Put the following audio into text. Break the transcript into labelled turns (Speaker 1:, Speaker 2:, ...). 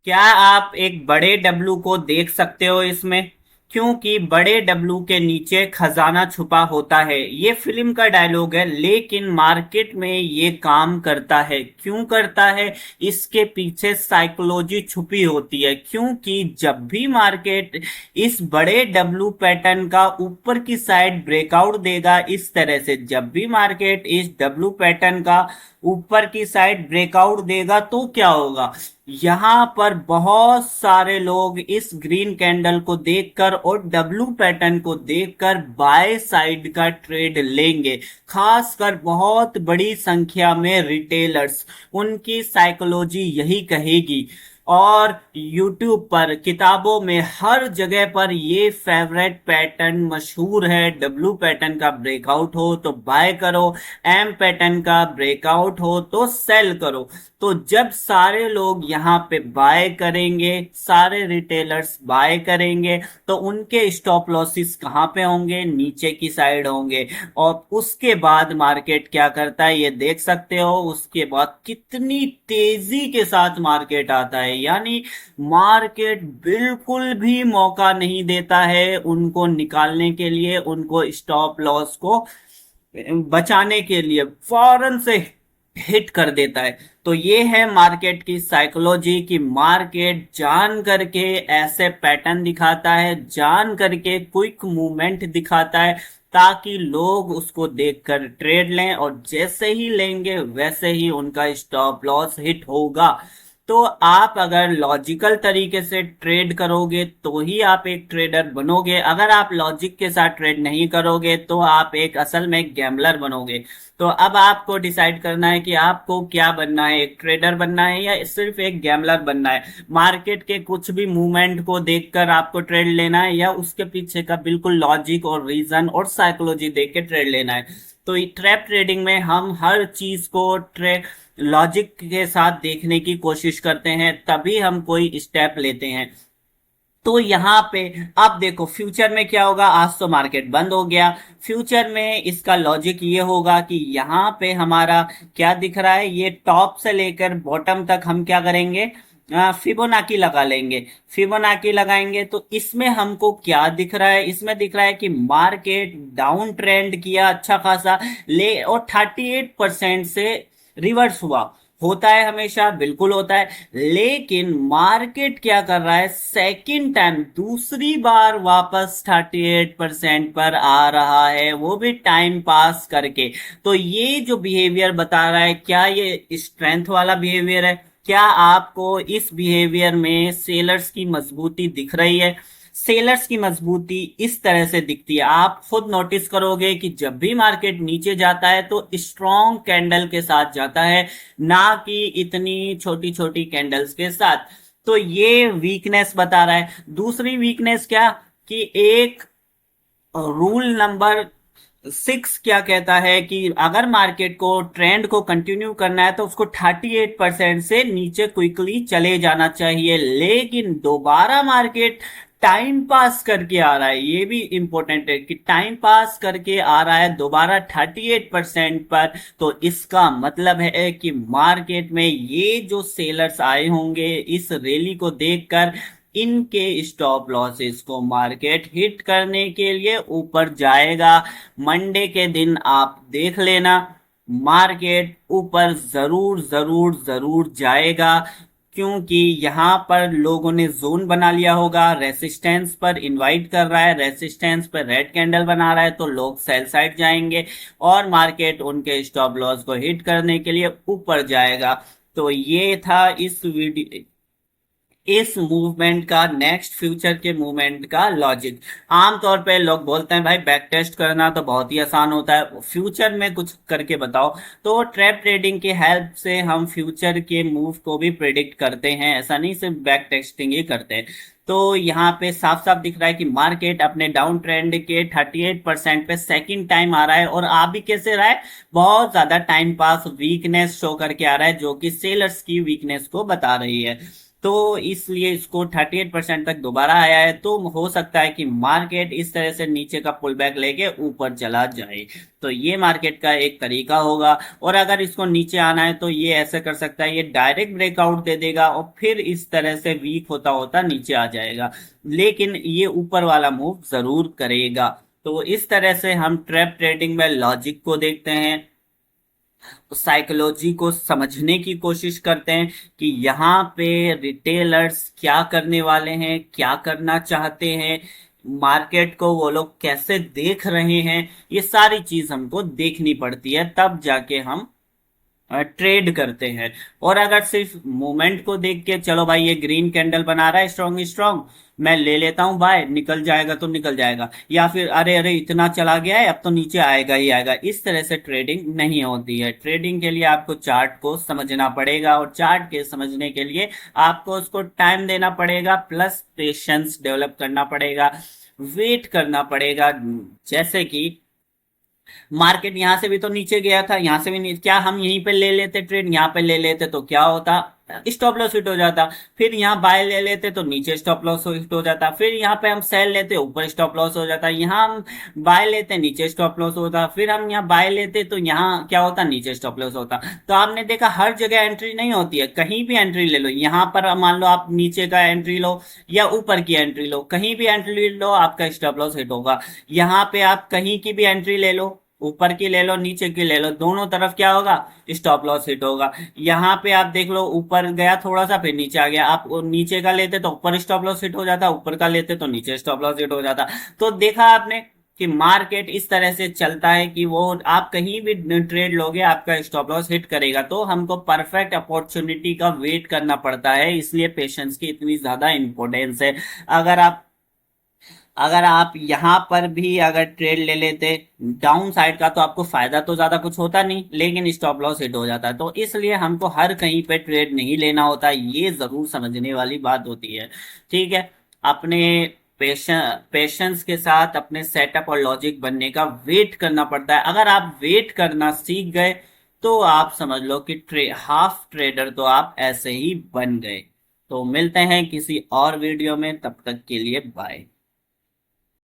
Speaker 1: क्या आप एक बड़े डब्लू को देख सकते हो इसमें? क्योंकि बड़े डब्लू के नीचे खजाना छुपा होता है। ये फिल्म का डायलॉग है, लेकिन मार्केट में ये काम करता है। क्यों करता है? इसके पीछे साइकोलॉजी छुपी होती है। क्योंकि जब भी मार्केट इस बड़े डब्लू पैटर्न का ऊपर की साइड ब्रेकआउट देगा, इस तरह से जब भी मार्केट इस डब्लू पैटर्न का ऊपर की साइड ब्रेकआउट देगा तो क्या होगा? यहाँ पर बहुत सारे लोग इस ग्रीन कैंडल को देखकर और डब्लू पैटर्न को देखकर बाय साइड का ट्रेड लेंगे। खासकर बहुत बड़ी संख्या में रिटेलर्स, उनकी साइकोलॉजी यही कहेगी। और YouTube पर, किताबों में, हर जगह पर ये फेवरेट पैटर्न मशहूर है। डब्लू पैटर्न का ब्रेकआउट हो तो बाय करो, एम पैटर्न का ब्रेकआउट हो तो सेल करो। तो जब सारे लोग यहाँ पे बाय करेंगे, सारे रिटेलर्स बाय करेंगे, तो उनके स्टॉप लॉसेस कहाँ पे होंगे? नीचे की साइड होंगे। और उसके बाद मार्केट क्या करता है ये देख सकते हो। उसके बाद कितनी तेजी के साथ मार्केट आता है, यानी मार्केट बिल्कुल भी मौका नहीं देता है उनको निकालने के लिए, उनको स्टॉप लॉस को बचाने के लिए फौरन से हिट कर देता है। तो ये है मार्केट की साइकोलॉजी कि मार्केट जान करके ऐसे पैटर्न दिखाता है, जान करके क्विक मूवमेंट दिखाता है, ताकि लोग उसको देखकर ट्रेड लें, और जैसे ही लेंगे वैसे ही उनका स्टॉप लॉस हिट होगा। तो आप अगर लॉजिकल तरीके से ट्रेड करोगे तो ही आप एक ट्रेडर बनोगे। अगर आप लॉजिक के साथ ट्रेड नहीं करोगे तो आप एक असल में गैम्बलर बनोगे। तो अब आपको डिसाइड करना है कि आपको क्या बनना है, एक ट्रेडर बनना है या सिर्फ एक गैम्बलर बनना है। मार्केट के कुछ भी मूवमेंट को देखकर आपको ट्रेड लेना है, या उसके पीछे का बिल्कुल लॉजिक और रीजन और साइकोलॉजी देख के ट्रेड लेना है। तो ट्रैप ट्रेडिंग में हम हर चीज को लॉजिक के साथ देखने की कोशिश करते हैं, तभी हम कोई स्टेप लेते हैं। तो यहाँ पे अब देखो फ्यूचर में क्या होगा। आज तो मार्केट बंद हो गया। फ्यूचर में इसका लॉजिक ये होगा कि यहाँ पे हमारा क्या दिख रहा है, ये टॉप से लेकर बॉटम तक हम क्या करेंगे, फिबोनाकी लगा लेंगे। फिबोनाकी लगाएंगे तो इसमें हमको क्या दिख रहा है? इसमें दिख रहा है कि मार्केट डाउन ट्रेंड किया अच्छा खासा, ले और 38% से रिवर्स हुआ। होता है हमेशा, बिल्कुल होता है। लेकिन मार्केट क्या कर रहा है, सेकंड टाइम दूसरी बार वापस 38% पर आ रहा है, वो भी टाइम पास करके। तो ये जो बिहेवियर बता रहा है, क्या ये स्ट्रेंथ वाला बिहेवियर है? क्या आपको इस बिहेवियर में सेलर्स की मजबूती दिख रही है? सेलर्स की मजबूती इस तरह से दिखती है। आप खुद नोटिस करोगे कि जब भी मार्केट नीचे जाता है तो स्ट्रॉन्ग कैंडल के साथ जाता है, ना कि इतनी छोटी छोटी कैंडल्स के साथ। तो ये वीकनेस बता रहा है। दूसरी वीकनेस क्या, कि एक रूल नंबर 6 क्या कहता है कि अगर मार्केट को ट्रेंड को कंटिन्यू करना है तो उसको 38% से नीचे क्विकली चले जाना चाहिए। लेकिन दोबारा मार्केट टाइम पास करके आ रहा है, ये भी इंपॉर्टेंट है कि टाइम पास करके आ रहा है दोबारा 38% पर। तो इसका मतलब है कि मार्केट में ये जो सेलर्स आए होंगे इस रैली को देखकर, इनके स्टॉप लॉसेस को मार्केट हिट करने के लिए ऊपर जाएगा। मंडे के दिन आप देख लेना, मार्केट ऊपर जरूर जरूर जरूर जाएगा। क्योंकि यहां पर लोगों ने जोन बना लिया होगा, रेसिस्टेंस पर इनवाइट कर रहा है, रेसिस्टेंस पर रेड कैंडल बना रहा है, तो लोग सेल साइड जाएंगे और मार्केट उनके स्टॉप लॉस को हिट करने के लिए ऊपर जाएगा। तो ये था इस मूवमेंट का, नेक्स्ट फ्यूचर के मूवमेंट का लॉजिक। आमतौर पे लोग बोलते हैं भाई बैक टेस्ट करना तो बहुत ही आसान होता है, फ्यूचर में कुछ करके बताओ। तो ट्रैप ट्रेडिंग की हेल्प से हम फ्यूचर के मूव को भी प्रिडिक्ट करते हैं, ऐसा नहीं सिर्फ बैक टेस्टिंग ही करते हैं। तो यहाँ पे साफ साफ दिख रहा है कि मार्केट अपने डाउन ट्रेंड के 38% पे सेकंड टाइम आ रहा है, और आ भी कैसे रहा है, बहुत ज्यादा टाइम पास वीकनेस शो करके आ रहा है, जो कि सेलर्स की वीकनेस को बता रही है। तो इसलिए इसको 38% तक दोबारा आया है, तो हो सकता है कि मार्केट इस तरह से नीचे का पुल बैक लेके ऊपर चला जाए। तो ये मार्केट का एक तरीका होगा। और अगर इसको नीचे आना है तो ये ऐसे कर सकता है, ये डायरेक्ट ब्रेकआउट दे देगा और फिर इस तरह से वीक होता होता नीचे आ जाएगा, लेकिन ये ऊपर वाला मूव जरूर करेगा। तो इस तरह से हम ट्रैप ट्रेडिंग में लॉजिक को देखते हैं, साइकोलॉजी को समझने की कोशिश करते हैं कि यहाँ पे रिटेलर्स क्या करने वाले हैं, क्या करना चाहते हैं, मार्केट को वो लोग कैसे देख रहे हैं। ये सारी चीज हमको देखनी पड़ती है, तब जाके हम ट्रेड करते हैं। और अगर सिर्फ मूवमेंट को देख के चलो भाई ये ग्रीन कैंडल बना रहा है स्ट्रॉन्ग स्ट्रॉन्ग, मैं ले लेता हूं बाय, निकल जाएगा तो निकल जाएगा, या फिर अरे अरे इतना चला गया है अब तो नीचे आएगा ही आएगा, इस तरह से ट्रेडिंग नहीं होती है। ट्रेडिंग के लिए आपको चार्ट को समझना पड़ेगा, और चार्ट के समझने के लिए आपको उसको टाइम देना पड़ेगा, प्लस पेशेंस डेवलप करना पड़ेगा, वेट करना पड़ेगा। जैसे कि मार्केट यहां से भी तो नीचे गया था, यहां से भी क्या हम यहीं पे ले लेते ट्रेड, यहां पे ले लेते तो क्या होता, स्टॉप लॉस हिट हो जाता। फिर यहाँ बाय ले लेते तो नीचे स्टॉप लॉस हिट हो जाता। फिर यहाँ पे हम सेल लेते ऊपर स्टॉप लॉस हो जाता। यहाँ हम बाय लेते नीचे स्टॉप लॉस होता। फिर हम यहाँ बाय लेते तो यहाँ क्या होता, नीचे स्टॉप लॉस होता। तो आपने देखा हर जगह एंट्री नहीं होती है, कहीं भी एंट्री ले लो। यहाँ पर मान लो आप नीचे का एंट्री लो या ऊपर की एंट्री लो, कहीं भी एंट्री लो आपका स्टॉप लॉस हिट होगा। यहाँ पे आप कहीं की भी एंट्री ले लो, ऊपर की ले लो नीचे की ले लो, दोनों तरफ क्या होगा, स्टॉप लॉस हिट होगा। यहाँ पे आप देख लो ऊपर गया थोड़ा सा फिर नीचे आ गया, आप नीचे का लेते तो ऊपर स्टॉप लॉस हिट हो जाता, ऊपर का लेते तो नीचे स्टॉप लॉस हिट हो जाता। तो देखा आपने कि मार्केट इस तरह से चलता है कि वो आप कहीं भी ट्रेड लोगे आपका स्टॉप लॉस हिट करेगा। तो हमको परफेक्ट अपॉर्चुनिटी का वेट करना पड़ता है, इसलिए पेशेंस की इतनी ज्यादा इंपॉर्टेंस है। अगर आप अगर आप यहां पर भी अगर ट्रेड ले लेते डाउन साइड का तो आपको फायदा तो ज्यादा कुछ होता नहीं, लेकिन स्टॉप लॉस हिट हो जाता है। तो इसलिए हमको हर कहीं पे ट्रेड नहीं लेना होता, ये जरूर समझने वाली बात होती है। ठीक है, अपने पेशेंस के साथ अपने सेटअप और लॉजिक बनने का वेट करना पड़ता है। अगर आप वेट करना सीख गए तो आप समझ लो कि हाफ ट्रेडर तो आप ऐसे ही बन गए। तो मिलते हैं किसी और वीडियो में, तब तक के लिए बाय।